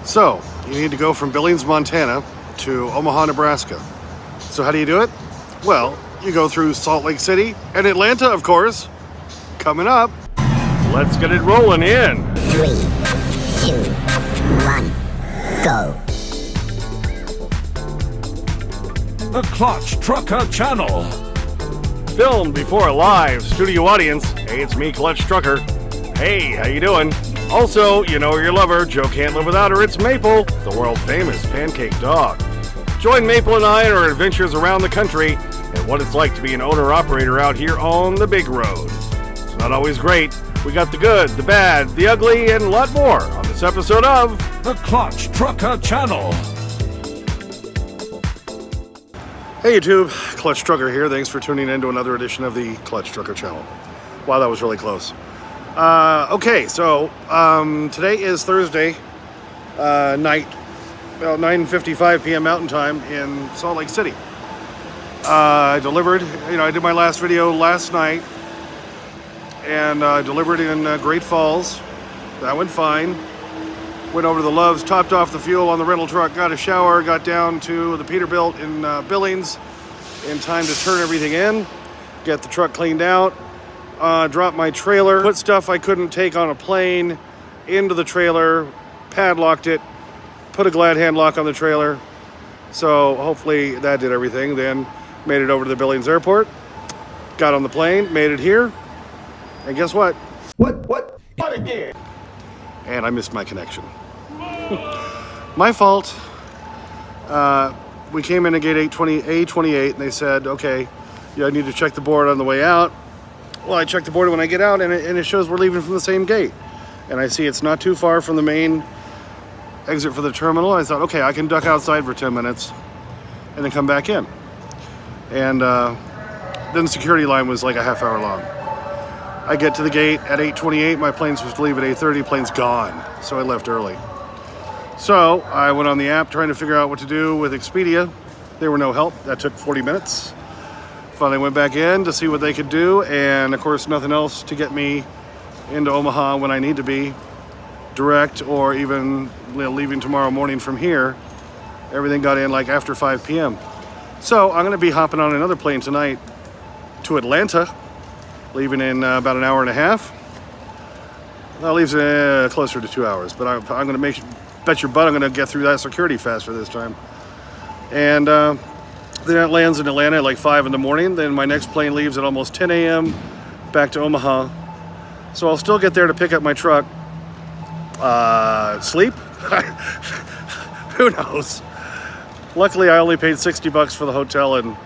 So, you need to go from Billings, Montana to Omaha, Nebraska. So how do you do it? Well, you go through Salt Lake City and Atlanta, of course. Coming up. Let's get it rolling in. 3, 2, 1, go. The Clutch Trucker Channel. Filmed before a live studio audience. Hey, it's me, Clutch Trucker. Hey, how you doing? Also, you know your lover, Joe can't live without her, it's Maple, the world-famous pancake dog. Join Maple and I in our adventures around the country and what it's like to be an owner-operator out here on the big road. It's not always great. We got the good, the bad, the ugly, and a lot more on this episode of The Clutch Trucker Channel. Hey YouTube, Clutch Trucker here. Thanks for tuning in to another edition of the Clutch Trucker channel. Wow, that was really close. Okay, so today is Thursday night, about 9:55 p.m. Mountain Time in Salt Lake City. I delivered, I did my last video last night, and delivered in Great Falls. That went fine. Went over to the Loves, topped off the fuel on the rental truck, got a shower, got down to the Peterbilt in Billings in time to turn everything in, get the truck cleaned out, drop my trailer, put stuff I couldn't take on a plane into the trailer, padlocked it, put a glad hand lock on the trailer. So hopefully that did everything. Then made it over to the Billings airport, got on the plane, made it here, and guess what? What again? And I missed my connection. My fault. We came in at gate A28 and they said, okay, I need to check the board on the way out. Well, I checked the board when I get out and it shows we're leaving from the same gate. And I see it's not too far from the main exit for the terminal. I thought, okay, I can duck outside for 10 minutes and then come back in. And then the security line was like a half hour long. I get to the gate at 8:28. My plane's supposed to leave at 8:30. Plane's gone. So I left early. So I went on the app trying to figure out what to do with Expedia. There were no help. That took 40 minutes. Finally went back in to see what they could do. And of course, nothing else to get me into Omaha when I need to be direct, or even leaving tomorrow morning from here. Everything got in like after 5 p.m. So I'm going to be hopping on another plane tonight to Atlanta, leaving in about an hour and a half. That leaves closer to 2 hours, but I'm going to bet your butt I'm going to get through that security faster this time. And then it lands in Atlanta at like 5 in the morning. Then my next plane leaves at almost 10 a.m. back to Omaha. So I'll still get there to pick up my truck. Sleep? Who knows? Luckily, I only paid $60 for the hotel in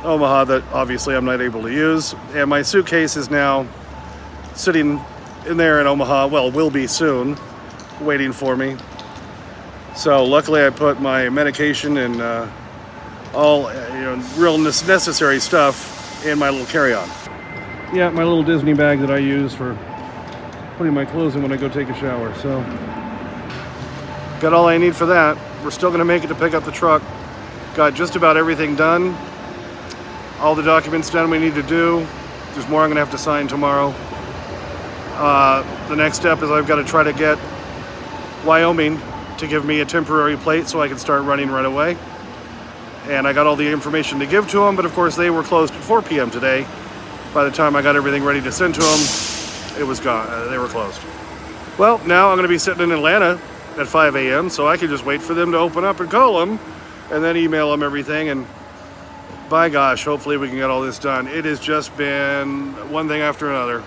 Omaha that obviously I'm not able to use. And my suitcase is now sitting in there in Omaha, well, will be soon, waiting for me. So luckily I put my medication and all real necessary stuff in my little carry-on. Yeah, my little Disney bag that I use for putting my clothes in when I go take a shower. So got all I need for that. We're still going to make it to pick up the truck. Got just about everything done. All the documents done we need to do. There's more I'm going to have to sign tomorrow. The next step is I've got to try to get Wyoming to give me a temporary plate so I can start running right away. And I got all the information to give to them, but of course they were closed at 4 p.m. today. By the time I got everything ready to send to them, it was gone. They were closed. Well, now I'm going to be sitting in Atlanta at 5 a.m., so I can just wait for them to open up and call them, and then email them everything. And by gosh, hopefully we can get all this done. It has just been one thing after another.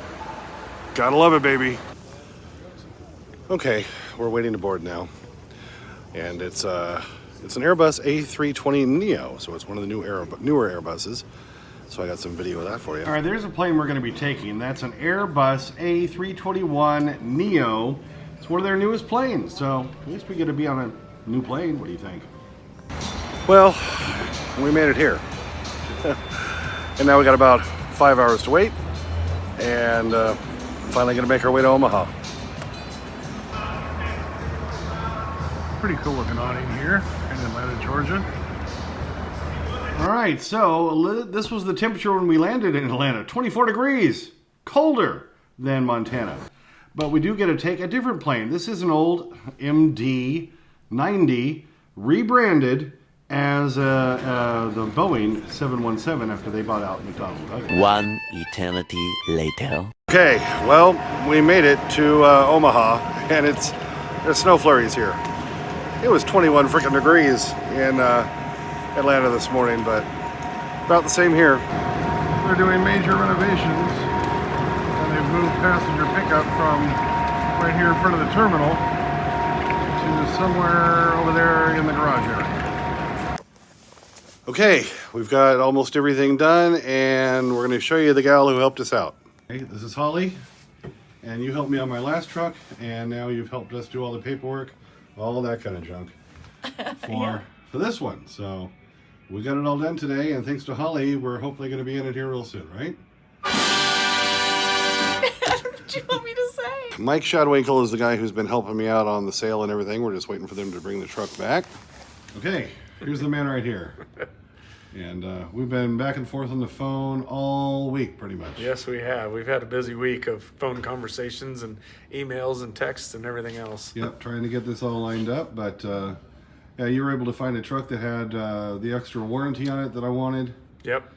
Gotta love it, baby. Okay, we're waiting to board now. And it's an Airbus A320neo, so it's one of the newer Airbuses. So I got some video of that for you. All right, there's a plane we're going to be taking. That's an Airbus A321neo. It's one of their newest planes, so at least we get to be on a new plane. What do you think? Well, we made it here. And now we got about 5 hours to wait, and finally going to make our way to Omaha. Pretty cool looking awning here in Atlanta, Georgia. All right, so this was the temperature when we landed in Atlanta, 24 degrees, colder than Montana. But we do get to take a different plane. This is an old MD-90 rebranded as the Boeing 717 after they bought out McDonnell Douglas. One eternity later. Okay, well, we made it to Omaha, and there's snow flurries here. It was 21 freaking degrees in Atlanta this morning, but about the same here. They're doing major renovations, and they've moved passenger pickup from right here in front of the terminal to somewhere over there in the garage area. Okay, we've got almost everything done, and we're going to show you the gal who helped us out. Hey, this is Holly, and you helped me on my last truck, and now you've helped us do all the paperwork, all that kind of junk for this one. So we got it all done today, and thanks to Holly, we're hopefully going to be in it here real soon, right? What do you want me to say? Mike Shadwinkle is the guy who's been helping me out on the sale and everything. We're just waiting for them to bring the truck back. Okay, here's the man right here. And we've been back and forth on the phone all week, pretty much. Yes, we have. We've had a busy week of phone conversations and emails and texts and everything else. Yep, trying to get this all lined up. But yeah, you were able to find a truck that had the extra warranty on it that I wanted. Yep.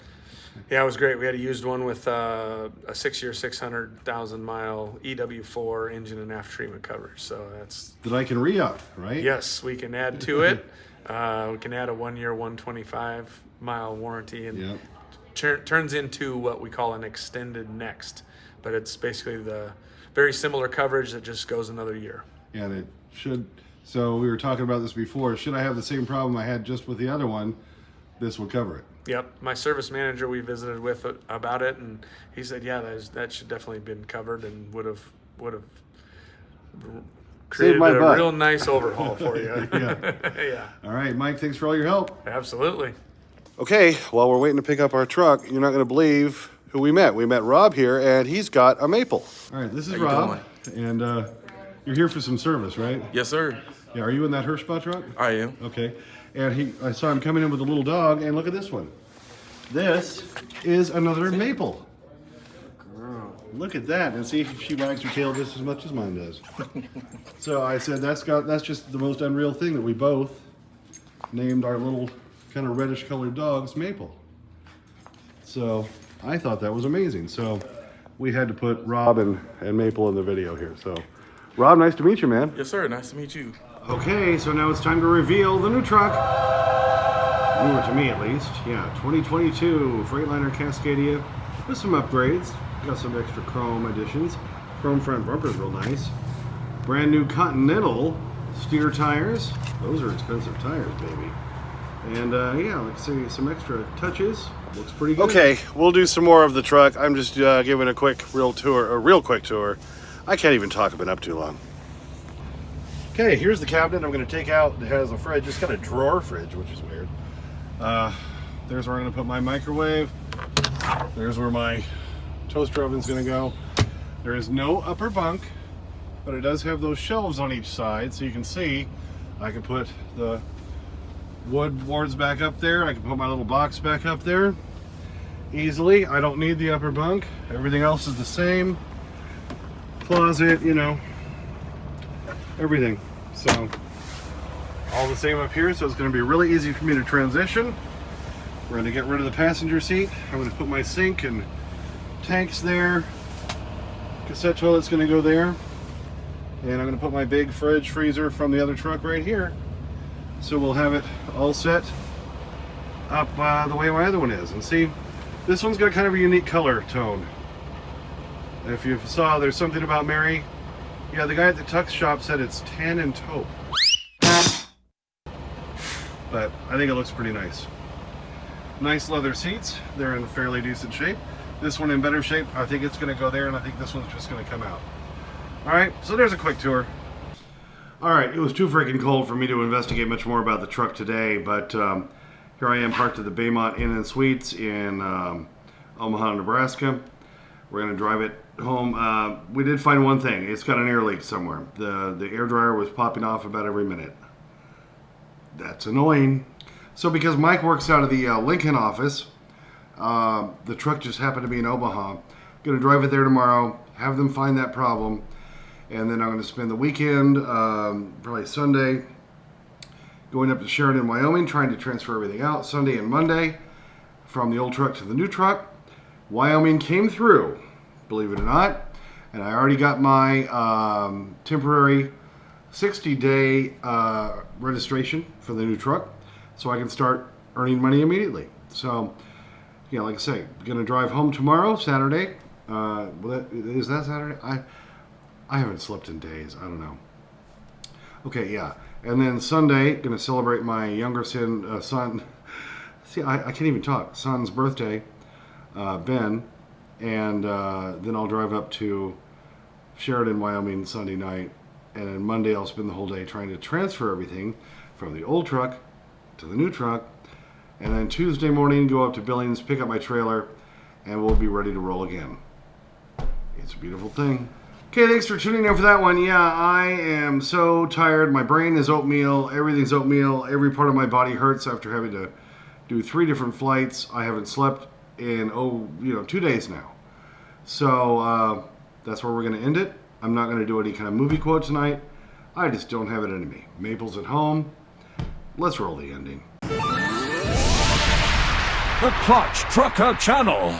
Yeah, it was great. We had a used one with a 6-year, 600,000 mile EW4 engine and after treatment coverage. So that's That I can re-up, right? yes, we can add to it. We can add a 1-year, 125 mile warranty, and Yep. turns into what we call an extended next. But it's basically the very similar coverage that just goes another year. And it should, so we were talking about this before, should I have the same problem I had just with the other one, this would cover it. Yep, my service manager we visited with about it, and he said, yeah, that should definitely have been covered and would have created my a butt. real nice overhaul for you. Yeah. Yeah, All right, Mike, thanks for all your help. absolutely. Okay, while we're waiting to pick up our truck, you're not going to believe who we met. We met Rob here, and he's got a Maple. All right, this is Rob, and you're here for some service, right? Yes, sir. Yeah, are you in that Hirschbach truck? I am. Okay, and I saw him coming in with a little dog, and look at this one. This is another Maple. Look at that, and see if she wags her tail just as much as mine does. So I said that's just the most unreal thing that we both named our little kind of reddish colored dogs Maple. So I thought that was amazing. So we had to put Rob and Maple in the video here. So Rob, nice to meet you, man. Yes, sir. Nice to meet you. Okay, so now it's time to reveal the new truck. Newer to me, at least. Yeah, 2022 Freightliner Cascadia with some upgrades. Got some extra chrome additions. Chrome front bumper's real nice. Brand new Continental steer tires. Those are expensive tires, baby. And yeah, let's see, some extra touches. Looks pretty good. Okay, we'll do some more of the truck. I'm just giving a real quick tour. I can't even talk. I've been up too long. Okay, here's the cabinet I'm going to take out. It has a fridge. It's got a drawer fridge, which is weird. There's where I'm going to put my microwave. There's where my toaster oven's going to go. There is no upper bunk, but it does have those shelves on each side, so you can see I can put the wood boards back up there. I can put my little box back up there easily. I don't need the upper bunk. Everything else is the same. Closet, you know, everything. So all the same up here, so it's going to be really easy for me to transition. We're going to get rid of the passenger seat. I'm going to put my sink and tanks there. Cassette toilet's going to go there. And I'm going to put my big fridge freezer from the other truck right here. So we'll have it all set up the way my other one is. And see, this one's got kind of a unique color tone. If you saw, there's something about Mary. Yeah, the guy at the Tux shop said it's tan and taupe. But I think it looks pretty nice. Nice leather seats. They're in fairly decent shape. This one in better shape. I think it's going to go there, and I think this one's just going to come out. All right, so there's a quick tour. All right, it was too freaking cold for me to investigate much more about the truck today, but here I am parked at the Baymont Inn and Suites in Omaha, Nebraska. We're going to drive it home. We did find one thing. It's got an air leak somewhere. The air dryer was popping off about every minute. That's annoying. So because Mike works out of the Lincoln office, the truck just happened to be in Omaha. Going to drive it there tomorrow, have them find that problem, And then I'm going to spend the weekend, probably Sunday, going up to Sheridan, Wyoming, trying to transfer everything out. Sunday and Monday from the old truck to the new truck. Wyoming came through, believe it or not. And I already got my temporary 60-day registration for the new truck, so I can start earning money immediately. So, yeah, like I say, gonna drive home tomorrow, Saturday. Is that Saturday? I haven't slept in days. I don't know. Okay, yeah, and then Sunday, gonna celebrate my younger son. See, I can't even talk. Son's birthday, Ben, and then I'll drive up to Sheridan, Wyoming, Sunday night. And then Monday I'll spend the whole day trying to transfer everything from the old truck to the new truck. And then Tuesday morning go up to Billings, pick up my trailer, and we'll be ready to roll again. It's a beautiful thing. Okay, thanks for tuning in for that one. Yeah, I am so tired. My brain is oatmeal. Everything's oatmeal. Every part of my body hurts after having to do 3 different flights. I haven't slept in, 2 days now. So that's where we're going to end it. I'm not going to do any kind of movie quote tonight. I just don't have it in me. Maple's at home. Let's roll the ending. The Clutch Trucker Channel.